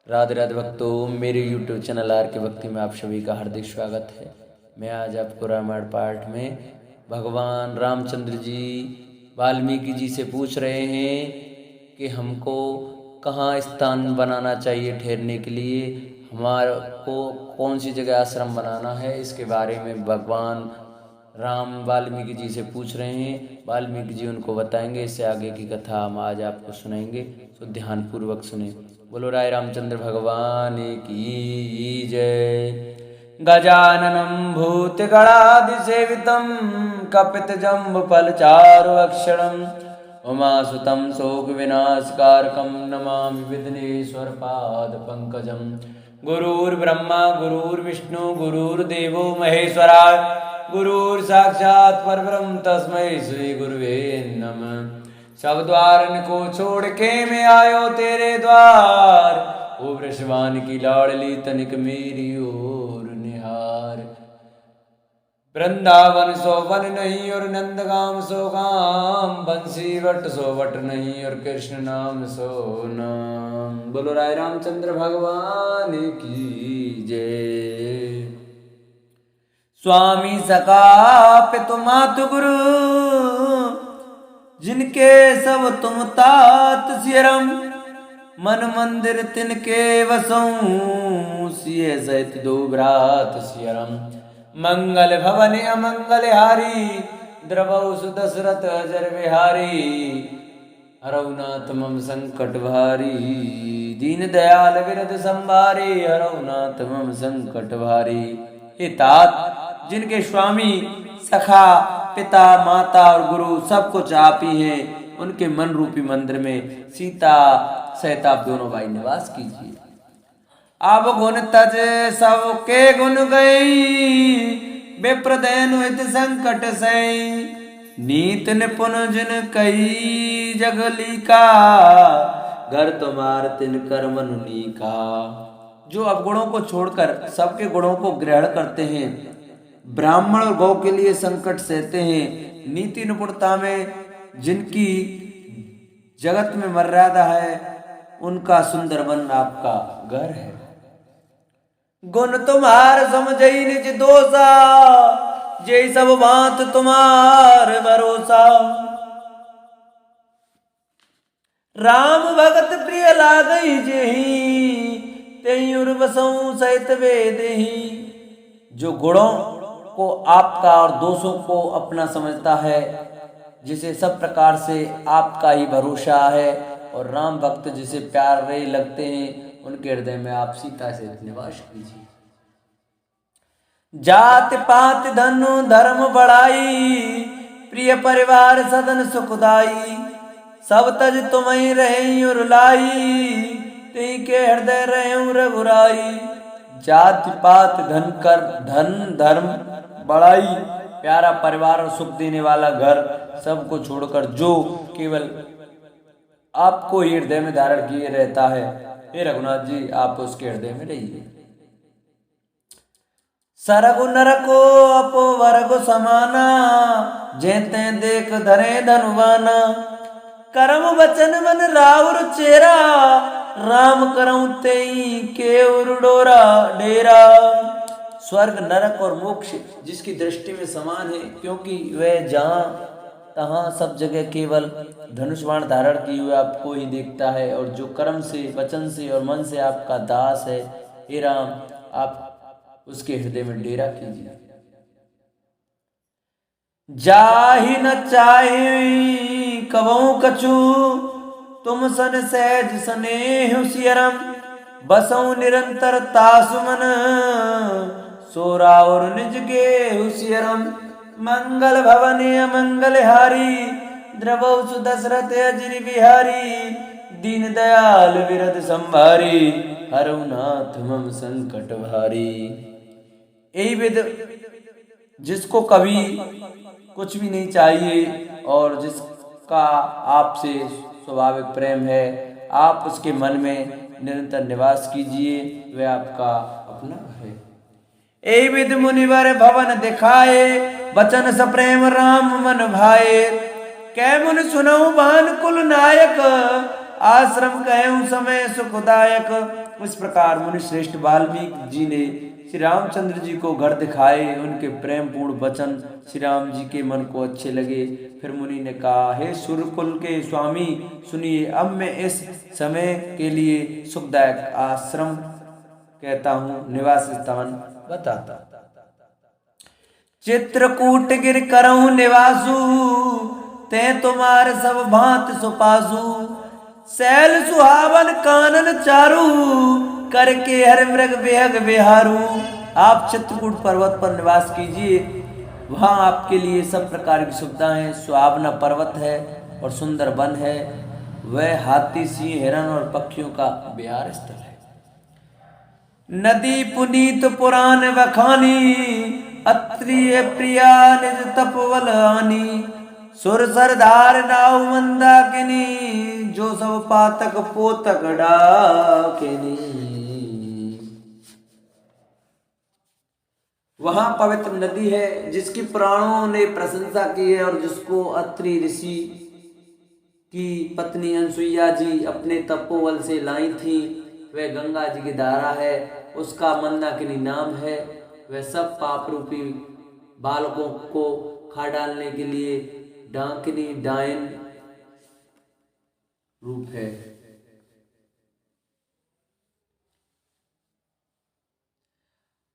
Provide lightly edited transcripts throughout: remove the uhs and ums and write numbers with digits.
राधे राधे भक्तों, मेरे YouTube channel are के भक्ति में आप सभी का हार्दिक स्वागत है। मैं आज आपको रामायण पाठ में भगवान रामचंद्र जी वाल्मीकि जी से पूछ रहे हैं कि हमको कहाँ स्थान बनाना चाहिए ठहरने के लिए, हमारे को कौन सी जगह आश्रम बनाना है। इसके बारे में भगवान राम वाल्मीकि जी से पूछ रहे हैं। वाल्मीकि जी उनको बताएंगे। इससे आगे की कथा हम आज आपको सुनाएंगे, तो ध्यान पूर्वक सुने। बोलो राय रामचंद्र भगवान की जय। गजाननं भूतगणाधिसेवितं कपितजम्बुफलचारु अक्षरम् उमासुतं शोकविनाशकारकं नमामि विघ्नेश्वरपादपङ्कजं। गुरुर्ब्रह्मा गुरुर्विष्णु गुरुर्देवो महेश्वरा गुरुर्साक्षात् परब्रह्म तस्मै श्री गुरुवे नमः। सब द्वारन को छोड़ के मैं आयो तेरे द्वार, ओ वृषभान की लाडली तनिक मेरी ओर निहार। वृंदावन सो वन नहीं और नंदगाम सो गाम, बंसी वट सो वट नहीं और कृष्ण नाम सो नाम। बोलो राय रामचंद्र भगवान की जय। स्वामी सका पितु मातु गुरु, जिनके सब तुम तात सियरम। मन मंदिर तिनके वसऊं, सिय सहित दो भ्रात सियरम। मंगल भवन अमंगल हारी, द्रवौ सुदशरथ अजर बिहारी। हरौनाथ मम संकट भारी, दीन दयाल विरद संभारे। हरौनाथ मम संकट भारी। हे तात, जिनके स्वामी सखा पिता माता और गुरु सब कुछ आप ही हैं, उनके मन रूपी मंदिर में सीता सहित आप दोनों भाई निवास कीजिए। अब गुण तज सबके गुण गई, विप्रदयन हित संकट सई। नीत निपुण जिन कई जगली का, घर तुम्हार तिन कर मनुनी का। जो अवगुणों को छोड़कर सबके गुणों को ग्रहण करते हैं, ब्राह्मण और गौ के लिए संकट सहते हैं, नीति निपुणता में जिनकी जगत में मर्यादा है, उनका सुंदर वन आपका घर है। गुण तुम्हार समझई निज दोषा, जय सब बात तुम्हार भरोसा। राम भगत प्रिय लागई जेहि, तेहि उर बसऊं सहित वेदेहि। जो गुणों को आपका और दोषों को अपना समझता है, जिसे सब प्रकार से आपका ही भरोसा है, और राम भक्त जिसे प्यार रे लगते हैं, उनके हृदय में आप सीता से निवास कीजिए। जाति पात धनु धर्म बढ़ाई, प्रिय परिवार सदन सुखदाई। सब तज तुम्हें रहे रुलाई, तेई के हृदय रहे रघुराई। जाति पात धन कर धन धर्म बड़ाई, प्यारा परिवार और सुख देने वाला घर, सबको छोड़कर जो केवल आपको ही हृदय में धारण किए रहता है, हे रघुनाथ जी आप उसके हृदय में रहिए। सरगु नरको अपो वर्गो समाना, जेते देख धरे धनुवाना। कर्म वचन मन राउर चेरा, राम करऊं तेई के उड़ोरा डेरा। स्वर्ग नरक और मोक्ष जिसकी दृष्टि में समान है, क्योंकि वह जहाँ तहाँ सब जगह केवल धनुष बाण धारण किए हुए आपको ही देखता है। और जो कर्म से वचन से और मन से आपका दास है, हे राम आप उसके हृदय में डेरा कीजिए। जाहि न चाहि कबहु कछु, तुम सन सहज स्नेह सियरम। बसऊं निरंतर तासु मन, सोरा और निज गे हुसियरम। मंगल भवन अमंगल हारी, द्रवौ सुदशरथ अजर बिहारी। दीन दयाल विरद संभारी, हरौनाथ मम संकट भारी। यही विद जिसको कभी कुछ भी नहीं चाहिए और जिसका आपसे स्वाभाविक प्रेम है, आप उसके मन में निरंतर निवास कीजिए, वह आपका अपना है। ए विद मुनिवर भवन दिखाए, बचन सप्रेम राम मन भाए। कै मुन सुनऊ भान कुल नायक, आश्रम कहूँ समय सुखदायक। इस प्रकार मुनि श्रेष्ठ वाल्मीकि जी ने श्री रामचंद्र जी को घर दिखाए। उनके प्रेम पूर्ण वचन श्री राम जी के मन को अच्छे लगे। फिर मुनि ने कहा, हे सूर्यकुल के स्वामी सुनिए, अब मैं इस समय के लिए सुखदायक आश्रम कहता हूँ, निवास स्थान बताता। चित्रकूट गिर करऊं निवासु, ते तुम्हारे सब भांत सुपासु। शैल सुहावन कानन चारु, करके हर मृग बेहग बिहारू। आप चित्रकूट पर्वत पर निवास कीजिए, वहां आपके लिए सब प्रकार की सुविधा है। सुहावना पर्वत है और सुंदर वन है। वह हाथी, सिंह, हिरण और पक्षियों का विहार स्थल है। नदी पुनीत पुराण बखानी, अत्रिय प्रिया निज तपवल आनी। सुर सरदार नाव मंदाकिनी, जो सब पातक पोतक डाकिनी। वहां पवित्र नदी है जिसकी पुराणों ने प्रशंसा की है और जिसको अत्रि ऋषि की पत्नी अनसुईया जी अपने तपोवल से लाई थी। वह गंगा जी की धारा है, उसका मंदाकिनी नाम है। वह सब पाप रूपी बालकों को खा डालने के लिए डाकिनी डायन रूप है।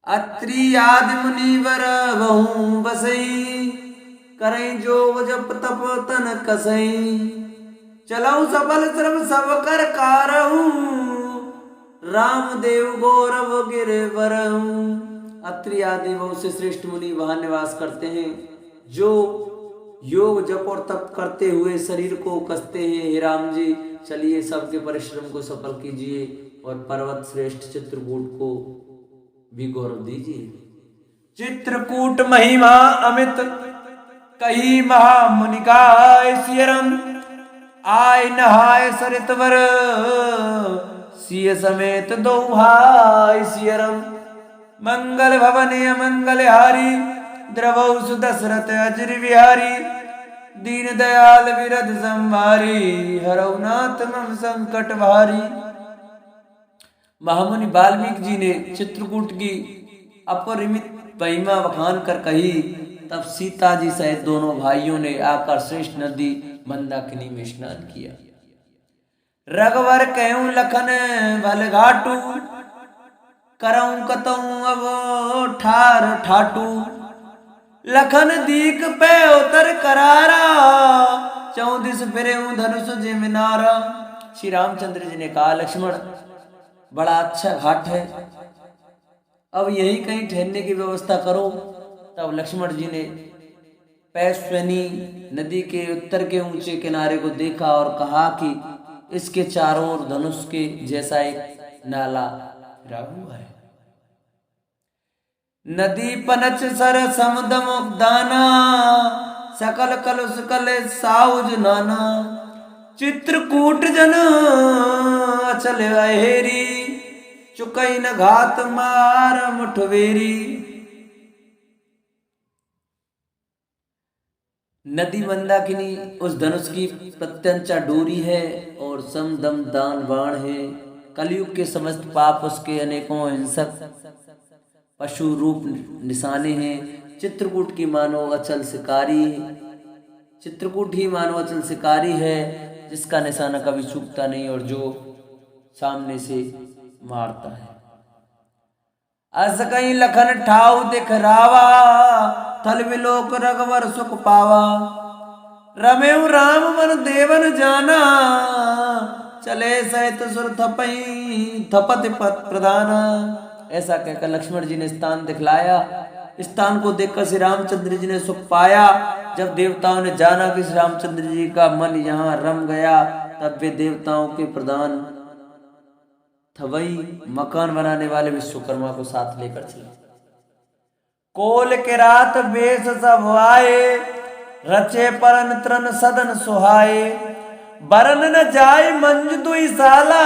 अत्रि आदि मुनिवर बहु बसई, करें जो जप तप तन कसई। चलाऊ सबल श्रम सब कर कारहूं, रामदेव गौरव गिरवरहूं। अत्रि आदि बहुत से श्रेष्ठ मुनि वहां निवास करते हैं, जो योग जप और तप करते हुए शरीर को कसते हैं। हे राम जी, चलिए सबके परिश्रम को सफल कीजिए और पर्वत श्रेष्ठ चित्रकूट को भी गौरव दीजिए। चित्रकूट महिमा अमित, कही महामुनि गाय। सियरम आय नहाय सरितवर, सिय समेत दो भाई। सियरम मंगल भवन अमंगल हारी, द्रवौ सुदशरथ अजर विहारी। दीन दयाल विरध संभारी, हरौ नाथ मम संकट भारी। महामुनि वाल्मीकि जी ने चित्रकूट की अपरिमित महिमा बखान कर कही। तब सीता जी सहित दोनों भाइयों ने आकर श्रेष्ठ नदी मंदाकिनी में स्नान किया। रघुवर कहूं लखन भल घाटू, करऊं कतऊं अब ठार ठाटू। लखन दीक पे उतर करारा, 34 फिरे धनुष जिमिनारा। श्री रामचंद्र जी ने कहा, लक्ष्मण बड़ा अच्छा घाट है, अब यही कहीं ठहरने की व्यवस्था करो। तब लक्ष्मण जी ने पैश्वनी नदी के उत्तर के ऊंचे किनारे को देखा और कहा कि इसके चारों ओर धनुष के जैसा एक नाला फिरा हुआ है। नदी पनच सर समदम दाना, सकल कलुष कल साउज नाना। चित्रकूट जन अचल अहेरी, चुकई न घात मार मुठवेरी। नदी मंदाकिनी उस धनुष की प्रत्यंचा डोरी है और समदम दान बाण है। कलयुग के समस्त पाप उसके अनेकों हिंसक पशु रूप निशाने हैं। चित्रकूट की मानो अचल शिकारी, चित्रकूट ही मानो अचल शिकारी है, जिसका निशाना कभी चूकता नहीं और जो सामने से मारता है। अस कहीं लखन ठाऊ दिख रावा, थल विलोक रघुवर सुख पावा। रमेउ राम मन देवन जाना, चले सहित सुर थपई थपत पत प्रधाना। ऐसा कहकर लक्ष्मण जी ने स्थान दिखलाया। स्थान को देखकर श्री रामचंद्र जी ने सुख पाया। जब देवताओं ने जाना कि श्री रामचंद्र जी का मन यहाँ रम गया, तब वे देवताओं के प्रधान थवई मकान बनाने वाले विश्वकर्मा को साथ लेकर चले। कोल के रात बेस सब आए, रचे परन त्रन सदन सुहाए। बरन न जाय मंज दुई साला,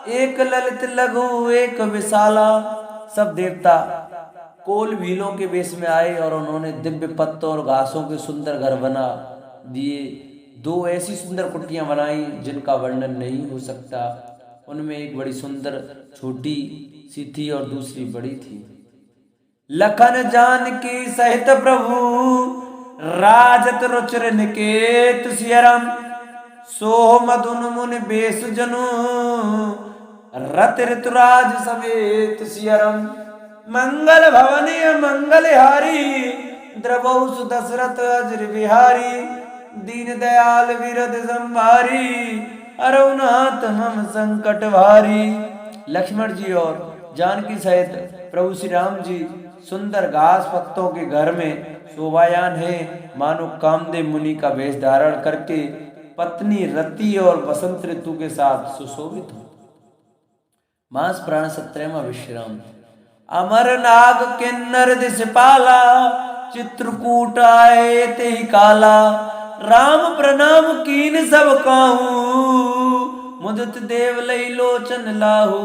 एक ललित लघु एक विशाला। सब देवता कोल भीलों के वेश में आए और उन्होंने दिव्य पत्तों और घासों के सुंदर घर बना दिए। 2 ऐसी सुंदर कुटियां बनाई जिनका वर्णन नहीं हो सकता। उनमें एक बड़ी सुंदर छोटी सी थी और दूसरी बड़ी थी। लखन जानकी सहित प्रभु राजत रुचिर निकेत सियरम सोह मधुन मुनि बेस जनु रत ऋतुराज समेत सियरम मंगल भवनी मंगल हारी द्रवौ दशरथ अजर बिहारी दीन दयाल विरद संभारी अरुनाथ हम संकट भारी। लक्ष्मण जी और जानकी सहित प्रभु श्री राम जी सुंदर घास पत्तों के घर में शोभायान है, मानो कामदेव मुनि का वेश धारण करके पत्नी रति और बसंत ऋतु के साथ सुशोभित हो। मास प्राण 17वां विश्राम। अमर नाग किन्नर दिस पाला चित्रकूट आए ते ही काला राम प्रणाम कीन सब काहू मुदित देव लई लोचन लाहू।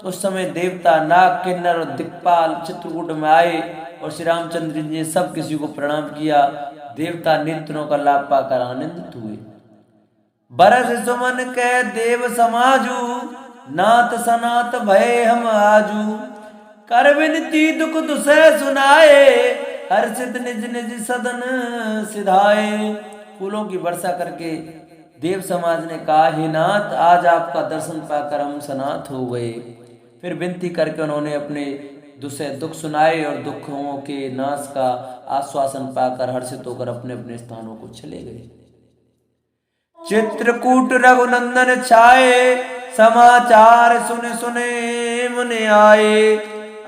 उस समय देवता नाग किन्नर और दिक्पाल चित्रकूट में आए और श्री रामचंद्र जी ने सब किसी को प्रणाम किया। देवता नेत्रों का लाभ पाकर आनंदित हुए। बरस सुमन के देव समाजू नाथ सनात भय हम आजू कर विनती दुख दुसै सुनाए हर्षित निज निज सदन सिधाए। फूलों की वर्षा करके देव समाज ने कहा, हे नाथ आज आपका दर्शन पाकर हम सनाथ हो गए। फिर विनती करके उन्होंने अपने दुख सुनाए और दुखों के नाश का आश्वासन पाकर हर्षित होकर अपने अपने स्थानों को चले गए। चित्रकूट रघुनंदन छाए समाचार सुने सुने मुनि आए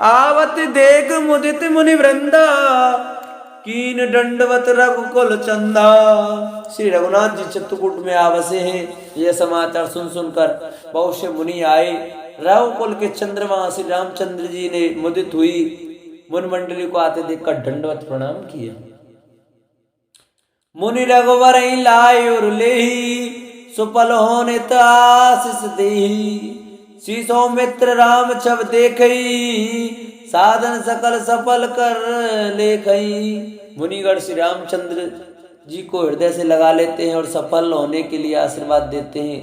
आवत देख मुदित मुनि वृंदा कीन दंडवत रघुकुल चंदा। श्री रघुनाथ जी चित्रकूट में आवासे हैं। यह समाचार सुन सुनकर बहुत से मुनि आए। रघुकुल के चंद्रमा श्री रामचंद्र जी ने मुदित हुई मुनि मंडली को आते देखकर दंडवत प्रणाम किया। मुनि रघुवर लाए और लेही सुपल होने आशीष देही शीशो मित्र राम छब देखई साधन सकल सफल कर लेखई। मुनिगण श्री रामचंद्र जी को हृदय से लगा लेते हैं और सफल होने के लिए आशीर्वाद देते हैं।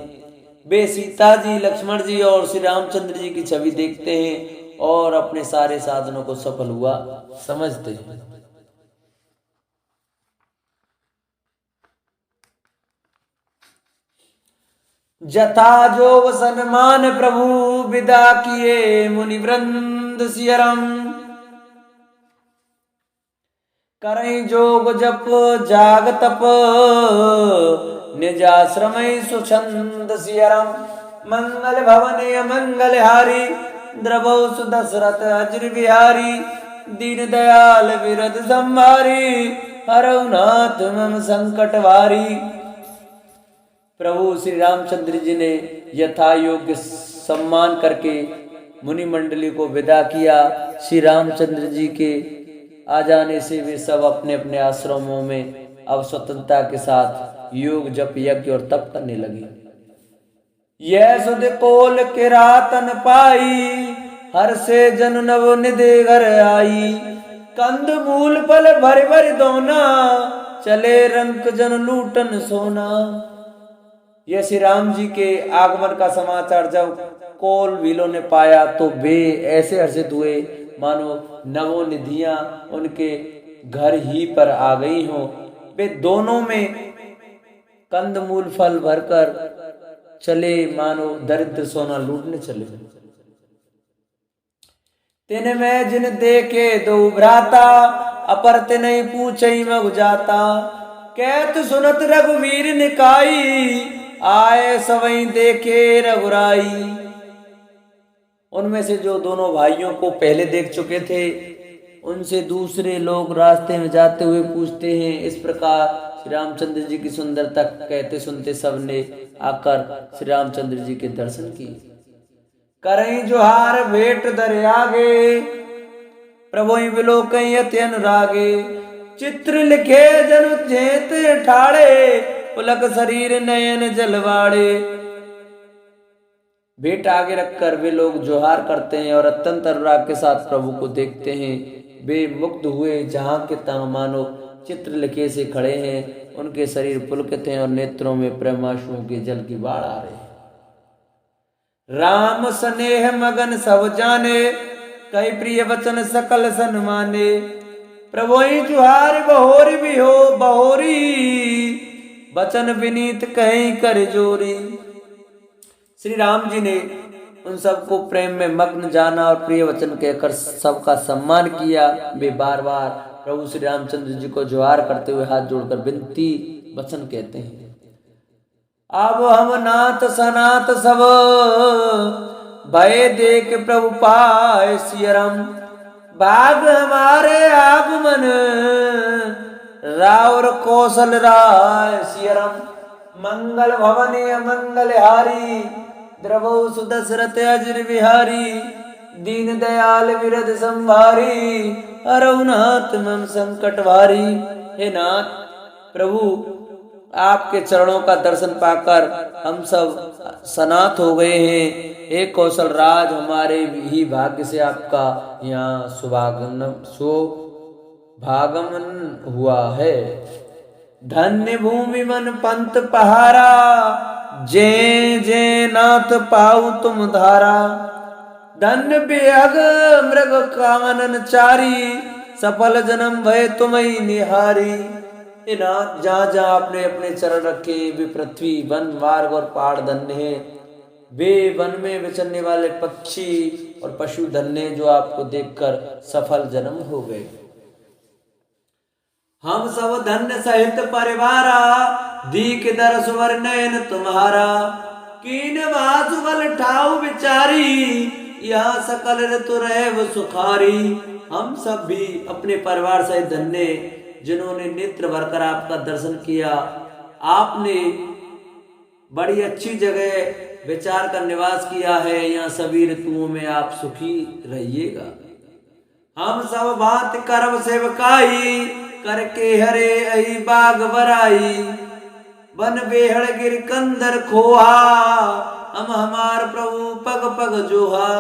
वे सीता जी लक्ष्मण जी और श्री रामचंद्र जी की छवि देखते हैं और अपने सारे साधनों को सफल हुआ समझते हैं। जथा जोग सन्मान प्रभु विदा किए मुनि वृंद सियरम करई जोग जप जाग तप निजाश्रम सुछंद सियरम मंगल भवन मंगल हारी द्रवौ सुदशरथ अजर बिहारी दीन दयाल विरद संभारी हरउनाथ मम संकट वारी। प्रभु श्री रामचंद्र जी ने यथा योग्य सम्मान करके मुनि मंडली को विदा किया। श्री रामचंद्र जी के आ जाने से वे सब अपने अपने आश्रमों में अब स्वतंत्रता के साथ योग जप यज्ञ और तप करने लगे। यह सुध कोल किरातन पाई हर से जन नव निधि घर आई कंद मूल फल भर भर दोना चले रंक जन लूटन सोना। यह श्री राम जी के आगमन का समाचार जब कोल भीलों ने पाया तो वे ऐसे हर्षित हुए मानो नवो निधियां उनके घर ही पर आ गई हों। वे दोनों में कंद मूल फल भरकर चले मानो दरिद्र सोना लूटने चले। तिन में जिन देखे दो भ्राता अपर तिन पूछई मग जाता कहत सुनत रघुवीर निकाई आए सवई देखे रघुराई। उनमें से जो दोनों भाइयों को पहले देख चुके थे उनसे दूसरे लोग रास्ते में जाते हुए पूछते हैं। इस प्रकार श्री रामचंद्र जी की सुंदरता कहते सुनते सबने आकर श्री रामचंद्र जी के दर्शन किए। करई जोहार भेंट दर आगे प्रभु विलोकई अति अनुरागे चित्र लिखे जनु जेत ठाड़े पुलक शरीर नयन जलवाड़े। भेंट आगे रखकर वे लोग जोहार करते हैं और अत्यंत अनुराग के साथ प्रभु को देखते हैं। वे मुग्ध हुए जहां के तहां मानो चित्र लिखे से खड़े हैं। उनके शरीर पुलकित हैं और नेत्रों में प्रेमाशुओं के जल की बाढ़ आ रही है। राम स्नेह मगन सब जाने, कई प्रिय वचन सकल सन्माने। प्रभु जुहार बहोरी भी हो बहोरी, वचन विनीत कहीं कर जोरी। श्री राम जी ने उन सबको प्रेम में मग्न जाना और प्रिय वचन कहकर सबका सम्मान किया। वे बार बार प्रभु श्री रामचंद्र जी को जोहार करते हुए हाथ जोड़कर विनती वचन कहते हैं। अब हम नाथ सनाथ सब, भय देख प्रभु पाए सियरम। भाग हमारे आगमन, रावर कौशल राय सियरम। मंगल भवने मंगल हारी, द्रवो सुदशरथ अजर बिहारी। दीन दयाल विरद संभारी, अरहुनाथ मम संकट भारी। हे नाथ प्रभु, आपके चरणों का दर्शन पाकर हम सब सनाथ हो गए हैं। हे कौशल राज, हमारे ही भाग्य से आपका यहाँ सुभागमन हुआ है। धन्य भूमि मन पंत पहारा, जे जे नाथ पाऊ तुम धारा। धन्य बेहग मृग कानन चारी, सफल जन्म भय तुम्हें निहारी। नाथ, जहाँ जहाँ आपने अपने चरण रखे वे पृथ्वी वन मार्ग और पहाड़ धन्य है। वे वन में विचरने वाले पक्षी और पशु धन्य, जो आपको देखकर सफल जन्म हो गए। हम सब धन्य सहित परिवारा, दीक दरस वर नयन तुम्हारा। कीन वासुबल ठाऊ विचारी, यहाँ सकल ऋतु रहे वो सुखारी। हम सब भी अपने परिवार सहित धन्य, जिन्होंने नेत्र भरकर आपका दर्शन किया। आपने बड़ी अच्छी जगह विचार कर निवास किया है, यहाँ सभी ऋतुओं में आप सुखी रहिएगा। हम सब भांत करब सेवकाई, करके हरे अहि बाग बराई। बन बेहड़ गिर कंदर खोहा, हम हमार प्रभु पग पग जोहा।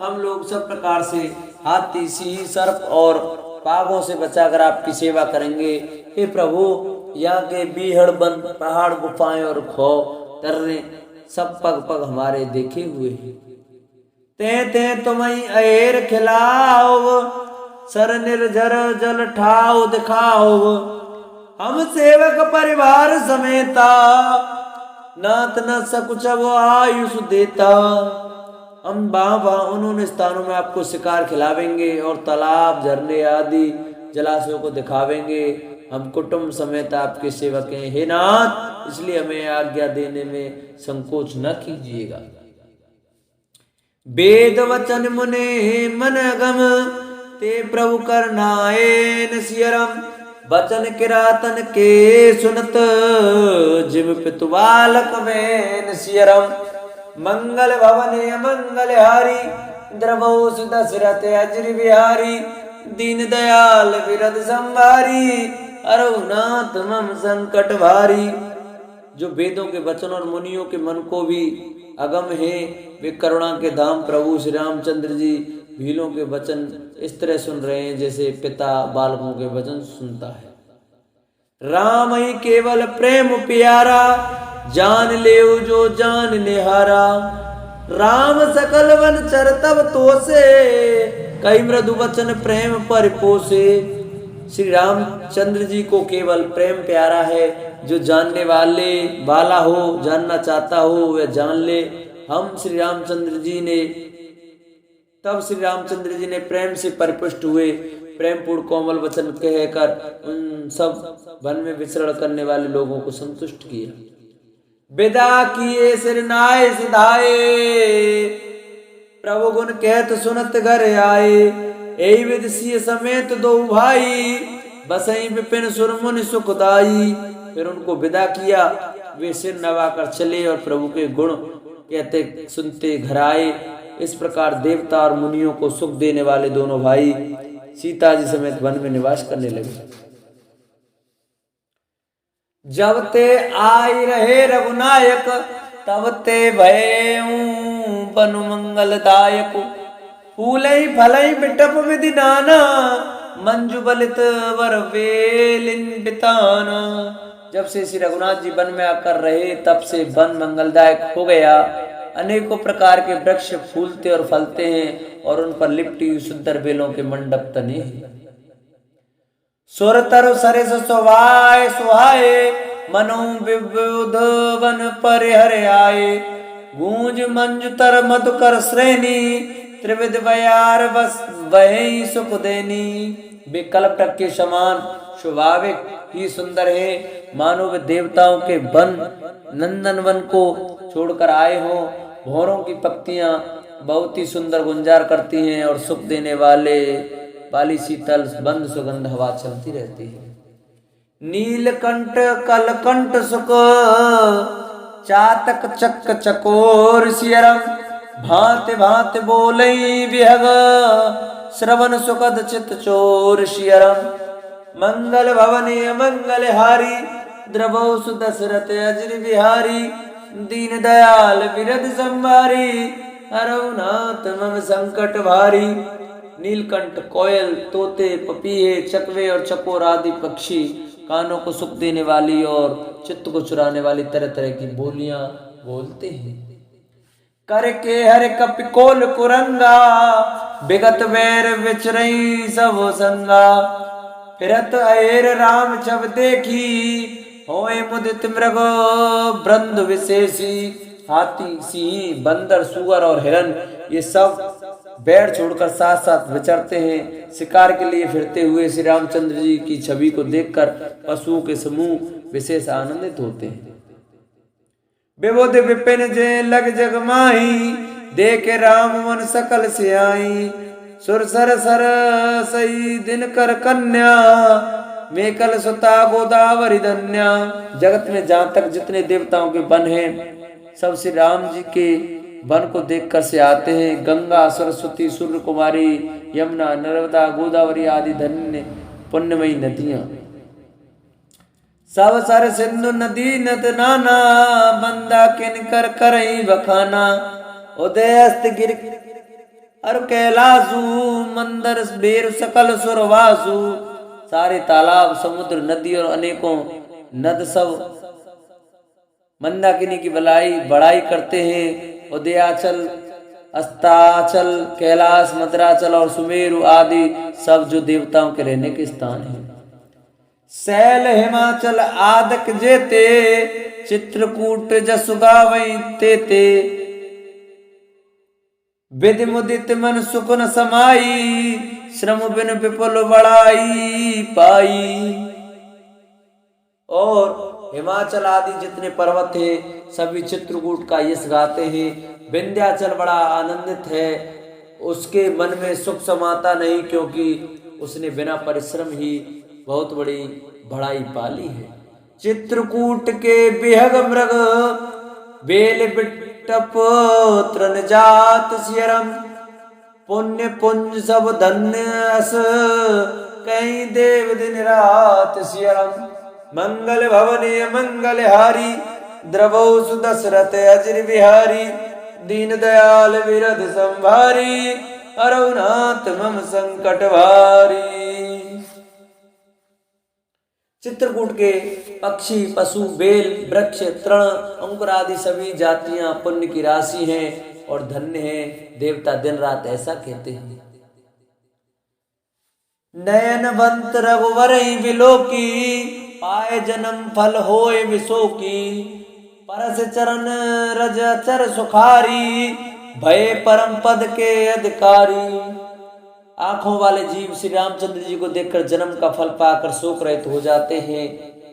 हम लोग सब प्रकार से हाथी सिंह सर्प और पागों से बचाकर आपकी सेवा करेंगे। हे प्रभु, यहाँ के बीहड़ बन पहाड़ गुफाएं और खो तर्रे सब पग पग हमारे देखे हुए हैं। ते ते तुम्हें अएर खिलाओ, सर निर्झर जल ठाओ दिखाओ। हम सेवक परिवार समेता, नाथ न सकुच वो आयुष देता। हम वहाँ उन्होंने स्थानों में आपको शिकार खिलावेंगे और तालाब झरने आदि जलाशयों को दिखावेंगे। हम कुटुंब समेत आपके सेवक हैं। हे नाथ, इसलिए हमें आज्ञा देने में संकोच न कीजिएगा। वेद वचन मुने मन गम, ते प्रभु करनाए सियरम। वचन किरातन के सुनत, जिम पितु बालक में सियरम। मंगल भवने मंगल हारी, द्रवो सुदशरथ अजर बिहारी। दीन दयाल विरद संभारी, अरहुनाथ मम संकट भारी। जो वेदों के वचन और मुनियों के मन को भी अगम है, वे करुणा के धाम प्रभु श्री रामचंद्र जी भीलों के वचन इस तरह सुन रहे हैं जैसे पिता बालकों के वचन सुनता है। राम ही केवल प्रेम प्यारा, जान ले जो जान निहारा। राम सकल वन चरतब तो से, कई मृदु वचन प्रेम पर पोसे। श्री रामचंद्र जी को केवल प्रेम प्यारा है। जो जानने वाला हो, जानना चाहता हो, वह जान ले। हम श्री रामचंद्र जी ने प्रेम से परिपुष्ट हुए, प्रेम पूर्ण कोमल वचन कहकर उन सब वन में विचरण करने वाले लोगों को संतुष्ट किया। विदा किए सिर नाय सिधाए, प्रभु गुण कहत सुनत घर आए। एहि विद सिय समेत दो भाई, बसई विपिन सुरमुनि सुखदाई। फिर उनको विदा किया, वे सिर नवाकर चले और प्रभु के गुण कहते सुनते घर आए। इस प्रकार देवता और मुनियों को सुख देने वाले दोनों भाई सीता जी समेत वन में निवास करने लगे। जब ते आई रहे रघुनायक, तब ते भयऊ बनु मंगलदायक। फूलई फलई बिटप विधि नाना, मंजु बलित वर वेलिन बिताना। जब से श्री रघुनाथ जी वन में आकर रहे, तब से वन मंगलदायक हो गया। अनेकों प्रकार के वृक्ष फूलते और फलते हैं और उन पर लिपटी हुई सुंदर बेलों के मंडप तने सुर तरु सरिस सुहाए सुहाए मनो विबुध वन परिहर आए गूंज मंजु तर मधुकर श्रेणी त्रिविध बयार बस वही सुख देनी। वे कल्पतरु के समान स्वाभाविक ही सुंदर है, मानो वे देवताओं के वन नंदन वन को छोड़कर आए हो। भौरों की पत्तियां बहुत ही सुंदर गुंजार करती हैं और सुख देने वाली शीतल बंद सुगंध हवा चलती रहती है। नीलकंठ कलकंठ सुख चातक चक चकोर सियरम भांति भांति बोलई विहग श्रवण सुखद चित चोर शियरम मंगल भवने मंगल हारी द्रवो सुदशरथ अजर बिहारी दीन दयाल विरद संभारी हरउनाथ मम संकट भारी। नीलकंठ कोयल तोते पपीहे चकवे और चकोर आदि पक्षी कानों को सुख देने वाली और चित्त को चुराने वाली तरह तरह की बोलियां बोलते हैं। करके हर कपिकोल कुरंगा विगत वैर विचरई सब संगा फिरत अएर राम छब देखी होए मुदित मृग ब्रंद विशेषी। हाथी सिंह बंदर सुअर और हिरन ये सब बैर छोड़कर साथ साथ विचरते हैं। शिकार के लिए फिरते हुए श्री रामचंद्र जी की छवि को देखकर पशुओं के समूह विशेष आनंदित होते हैं। विबुध विपिन जे लग जग माही देखे राम मन सकल से आई सुर सर सर सई दिन कर कन्या मेकल सुता गोदावरी धन्या। जगत में जहाँ तक जितने देवताओं के वन हैं सब श्री राम जी के वन को देखकर से आते हैं। गंगा सरस्वती सूर्य कुमारी यमुना नर्मदा गोदावरी आदि धन्य पुण्यमयी नदियां सब सर सिंधु नदी नद नाना बंदा किनकर करई बखाना। उदय अस्त गिर अर कैलासु मंदर बेर सकल सुरवासु। सारे तालाब समुद्र नदी और अनेकों नद सब मंदाकिनी की बड़ाई करते हैं। उदयाचल अस्ताचल कैलाश मद्राचल और सुमेरु आदि सब जो देवताओं के रहने के स्थान हैं। शैल हिमाचल आदक जेते चित्रकूट जसुगावई तेते विधि मुदित मन सुकुन समाई श्रम बिन विपुल बड़ाई पाई। और हिमाचल आदि जितने पर्वत है सभी चित्रकूट का यश गाते हैं। विंध्याचल बड़ा आनंदित है, उसके मन में सुख समाता नहीं क्योंकि उसने बिना परिश्रम ही बहुत बड़ी बढ़ाई पाली है। चित्रकूट के बिहग मृग बेल बिट्टप तृण जात सियरम पुण्य पुंज सब धन्य अस कई देव दिन रात सियरम मंगल भवने मंगल हारी द्रवो सुदशरथ अजर बिहारी दीन दयाल विरध संभारी अरउनाथ मम संकट भारी। चित्रकूट के पक्षी पशु बेल वृक्ष तृण अंकुर आदि सभी जातियां पुण्य की राशि हैं और धन्य हैं। देवता दिन रात ऐसा कहते हैं। नयनवंत रघुवर बिलोकी पाए जन्म फल होए विशोकी परस चरण रज अचर सुखारी भय परम पद के अधिकारी। आंखों वाले जीव श्री रामचंद्र जी को देखकर जन्म का फल पाकर शोक रहित हो जाते हैं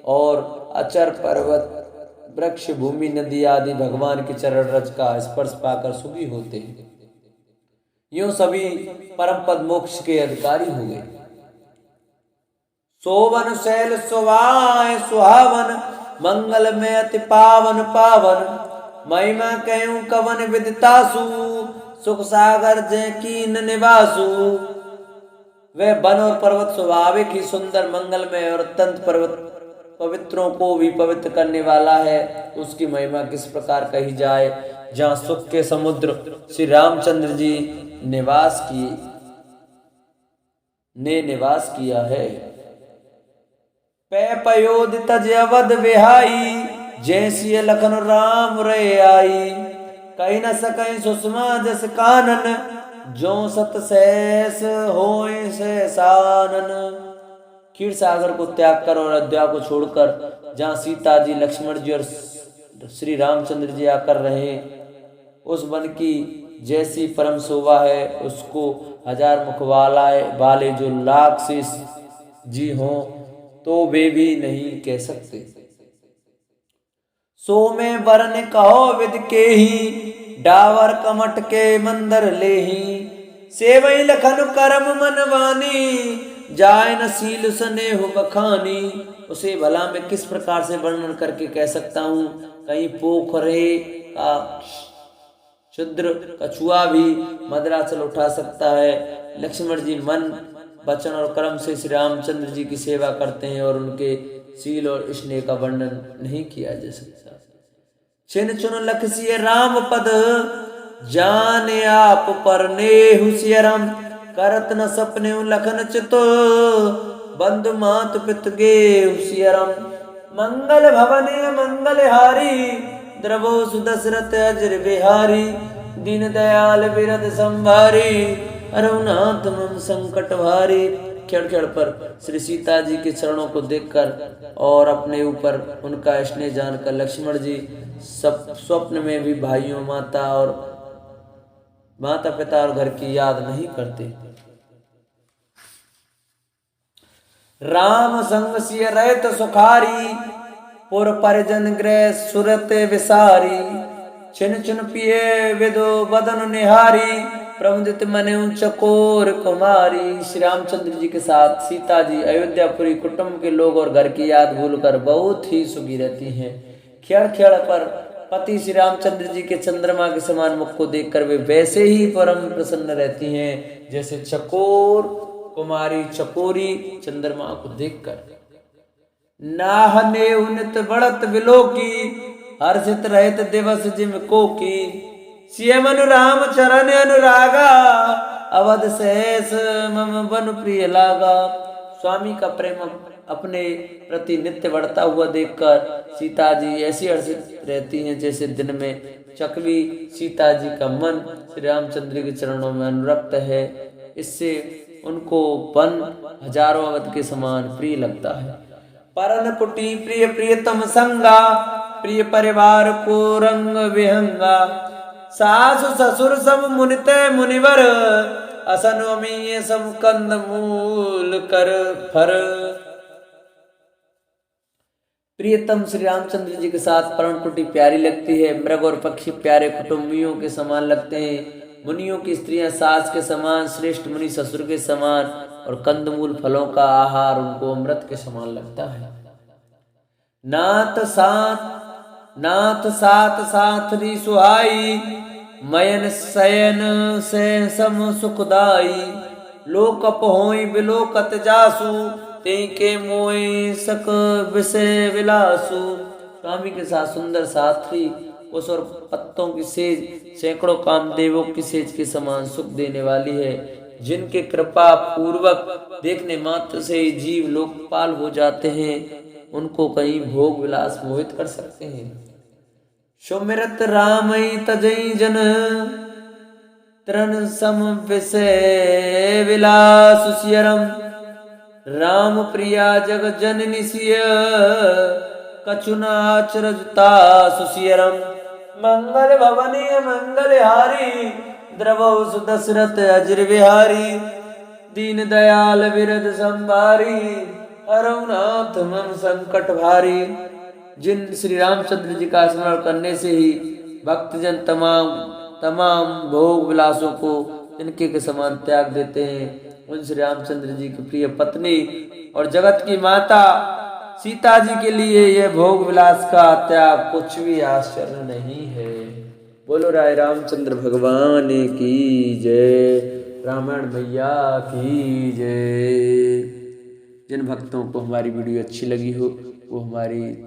और अचर पर्वत वृक्ष भूमि नदी आदि भगवान के चरण रज का स्पर्श पाकर सुखी होते हैं। यूं सभी परम पद मोक्ष के अधिकारी हो गए। सोवन शैल सुवाय सुहावन मंगल में अति पावन पावन महिमा कहूं कवन विदितासु सुख सागर जय कीन निवासु। वह वन और पर्वत स्वाभाविक ही सुंदर मंगलमय और अत्यंत पवित्रों को भी पवित्र करने वाला है। उसकी महिमा किस प्रकार कही जाए। जहाँ सुख के समुद्र श्री रामचंद्र जी निवास किया है। पै पयोध तज अवध विहाई जैसी लखन राम रे आई कहीं न सकई सुषमा जस कानन, जो सत सहस होए सहसानन। क्षीर सागर को त्याग कर और अयोध्या को छोड़कर जहाँ सीता जी, लक्ष्मण जी और श्री रामचंद्र जी आकर रहे, उस वन की जैसी परम शोभा है, उसको हजार मुख वाले जो लाख शेष जी हों तो वे भी नहीं कह सकते। सो में बरन कहो विद के ही, डावर कमट के मंदर ले ही। सेवई लखन करम मन वानी, जाय न सील स्नेह बखानी। उसे भला मैं किस प्रकार से वर्णन करके कह सकता हूँ। कहीं पोखरे का क्षुद्र कछुआ भी मदराचल उठा सकता है। लक्ष्मण जी मन, वचन और कर्म से श्री रामचंद्र जी की सेवा करते हैं और उनके शील और स्नेह का वर्णन नहीं किया जा सकता। छिन चुन लखसिय राम पद, जाने आप पर नेहु सियरम। करत न सपने लखन चितो, बंधु मात पित गेहु सियरम। मंगल भवने मंगल हारी, द्रवो सुदशरथ अजर बिहारी। दीन दयाल बिरद संभारी, रघुनाथ मम संकट भारी। क्षण क्षण पर श्री सीता जी के चरणों को देखकर और अपने ऊपर उनका स्नेह जानकर लक्ष्मण जी सब स्वप्न में भी भाइयों, माता पिता और घर की याद नहीं करते। राम संग सिय रहत सुखारी, पुर परिजन गृह सुरत विसारी। छिन छिन पिए विदो बदन निहारी, प्रमुदित मने चकोर कुमारी। श्री रामचंद्र जी के साथ सीता जी अयोध्यापुरी कुटुंब के लोग और घर की याद भूलकर बहुत ही सुखी रहती हैं। क्षण क्षण पर पति श्री रामचंद्र जी के चंद्रमा के समान मुख को देखकर वे वैसे ही परम प्रसन्न रहती हैं जैसे चकोर कुमारी चकोरी चंद्रमा को देखकर। नाहने उन्नत बढ़त विलोकी, हर्षित रहित दिवस जिम को की। सियम राम चरण अनुरागा, अवध सहस मम बन प्रिय लागा। स्वामी का प्रेम अपने प्रति नित्य बढ़ता हुआ देखकर सीता जी ऐसी हर्षित रहती हैं जैसे दिन में चकवी सीता जी का मन श्री रामचंद्र के चरणों में अनुरक्त है। इससे उनको वन हजारों अवध के समान प्रिय लगता है। परन कुटी प्रिय प्रियतम संगा, प्रिय परिवार को रंग विहंगा। सासु ससुर सब मुनिते मुनिवर, असन अमीय सम कंद मूल कर फर। प्रियतम श्री रामचंद्र जी के साथ पर्णकुटी प्यारी लगती है। मृग और पक्षी प्यारे कुटुंबियों के समान लगते हैं। मुनियों की स्त्रियां सास के समान, श्रेष्ठ मुनि ससुर के समान और कंदमूल फलों का आहार उनको अमृत के समान लगता है। नाथ साथ साथरी सुहाई, मयन शयन से सम सुखदाई। लोकप होई बिलोकत जासु, ते के मोए सक विषय विलासु। स्वामी के साथ सुंदर साथी उस और पत्तों की सेज सैकड़ों कामदेवों की सेज के समान सुख देने वाली है, जिनके कृपा पूर्वक देखने मात्र से जीव लोकपाल हो जाते हैं। उनको कहीं भोग विलास मोहित कर सकते हैं। सुमिरत रामई तजई जन, तृण सम विषय विलास सियरम। राम प्रिया जग जननी सिय, कछुना चरजता सुसियरम। मंगल भवनी मंगल हारी, द्रवो सुदशरथ अजर बिहारी। दीन दयाल विरद संभारी, रघुनाथ मम संकट भारी। जिन श्री रामचंद्र जी का स्मरण करने से ही भक्तजन तमाम भोग विलासों को इनके के समान त्याग देते हैं। उन श्री रामचंद्र जी की प्रिय पत्नी और जगत की माता सीता जी के लिए यह भोग विलास का त्याग कुछ भी आश्चर्य नहीं है। बोलो राय रामचंद्र भगवान की जय, रामायण मैया की जय। जिन भक्तों को हमारी वीडियो अच्छी लगी हो वो हमारी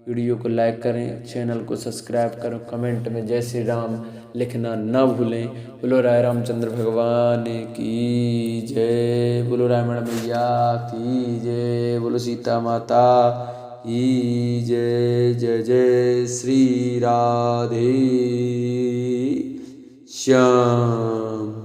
वीडियो को लाइक करें, चैनल को सब्सक्राइब करें, कमेंट में जय श्री राम लिखना न भूलें। बोलो राय रामचंद्र भगवान की जय, बोलो रामायण मैया की जय, बोलो सीता माता की जय। जय जय श्री राधे श्याम।